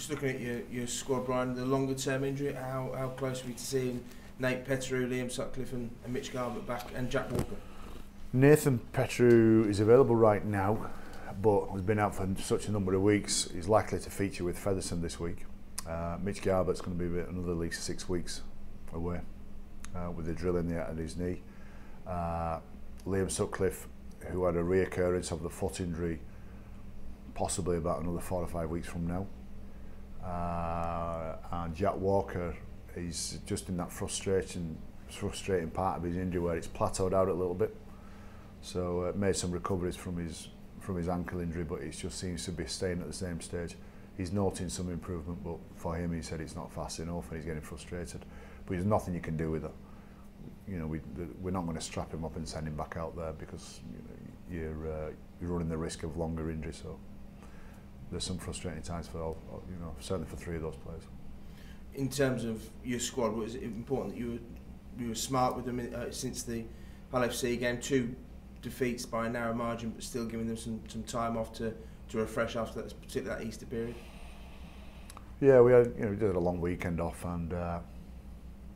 Just looking at your squad, Brian, the longer term injury, how close are we to seeing Nate Petru, Liam Sutcliffe and Mitch Garbutt back, and Jack Walker? Nathan Petru is available right now, but has been out for such a number of weeks. He's likely to feature with Featherstone this week. Mitch Garbutt's going to be another at least 6 weeks away with the drill in at his knee. Liam Sutcliffe, who had a reoccurrence of the foot injury, possibly about another 4 or 5 weeks from now. And Jack Walker is just in that frustrating part of his injury where it's plateaued out a little bit. So made some recoveries from his ankle injury, but it just seems to be staying at the same stage. He's noting some improvement, but for him, he said it's not fast enough and he's getting frustrated. But there's nothing you can do with it. You know, we're not going to strap him up and send him back out there because you're running the risk of longer injury. So there's some frustrating times for certainly for 3 of those players. In terms of your squad, was it important that you were smart with them since the Hull FC game? 2 defeats by a narrow margin, but still giving them some time off to refresh after that, particularly that Easter period. Yeah, we did a long weekend off, and there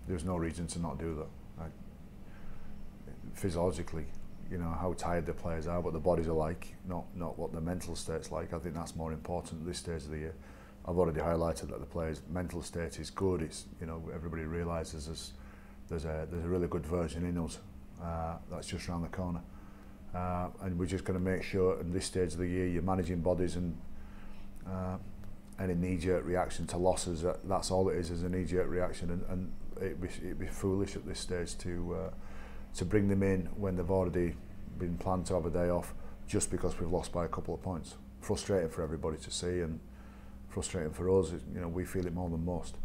was no reason to not do that. Physiologically, you know how tired the players are, what the bodies are like, not what the mental state's like. I think that's more important at this stage of the year. I've already highlighted that the players' mental state is good. It's, you know, everybody realises there's a really good version in us that's just around the corner. And we're just going to make sure at this stage of the year you're managing bodies and any knee-jerk reaction to losses. That's all it is a knee-jerk reaction, and it'd be foolish at this stage to bring them in when they've already been planned to have a day off just because we've lost by a couple of points. Frustrating for everybody to see and frustrating for us. You know, we feel it more than most.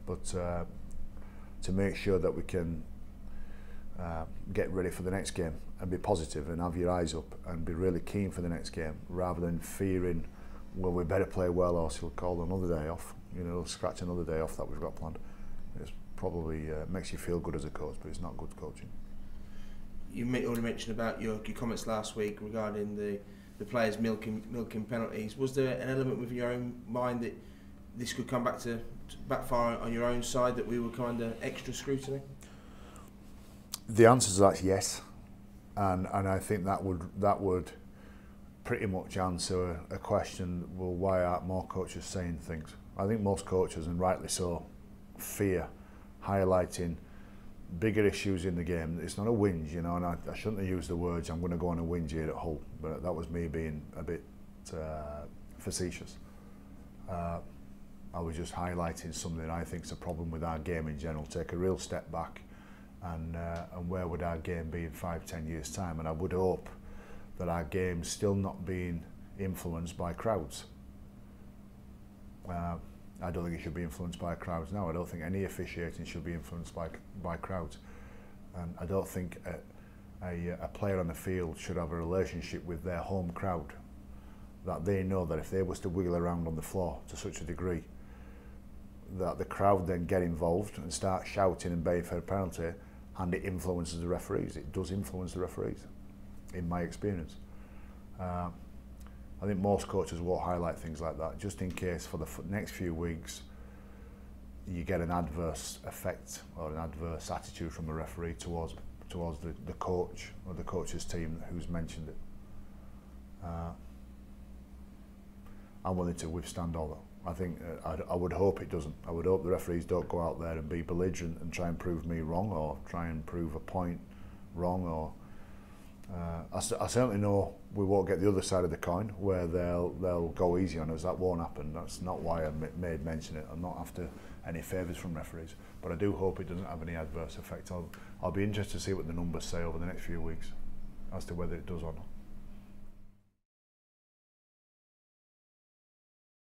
But to make sure that we can get ready for the next game and be positive and have your eyes up and be really keen for the next game rather than fearing, well, we better play well or she'll call another day off, you know, scratch another day off that we've got planned. It's probably makes you feel good as a coach, but it's not good coaching. You already mentioned about your comments last week regarding the players milking penalties. Was there an element with your own mind that this could come back to backfire on your own side, that we were kind of extra scrutiny? The answer to that's yes, and I think that would pretty much answer a question. Well, why aren't more coaches saying things? I think most coaches, and rightly so, fear highlighting bigger issues in the game. It's not a whinge, you know, and I shouldn't have used the words I'm going to go on a whinge here at Hull, but that was me being a bit facetious. I was just highlighting something I think is a problem with our game in general. Take a real step back and where would our game be in 5-10 years time? And I would hope that our game's still not being influenced by crowds. I don't think it should be influenced by crowds now. I don't think any officiating should be influenced by crowds. And I don't think a player on the field should have a relationship with their home crowd that they know that if they was to wiggle around on the floor to such a degree that the crowd then get involved and start shouting and baying for a penalty, and it influences the referees. It does influence the referees, in my experience. I think most coaches won't highlight things like that, just in case for the next few weeks you get an adverse effect or an adverse attitude from a referee towards the coach or the coach's team who's mentioned it. I'm willing to withstand all that. I think I would hope it doesn't. I would hope the referees don't go out there and be belligerent and try and prove me wrong or try and prove a point wrong. Or I certainly know we won't get the other side of the coin where they'll go easy on us. That won't happen. That's not why I made mention it. I'm not after any favours from referees, but I do hope it doesn't have any adverse effect. I'll be interested to see what the numbers say over the next few weeks as to whether it does or not.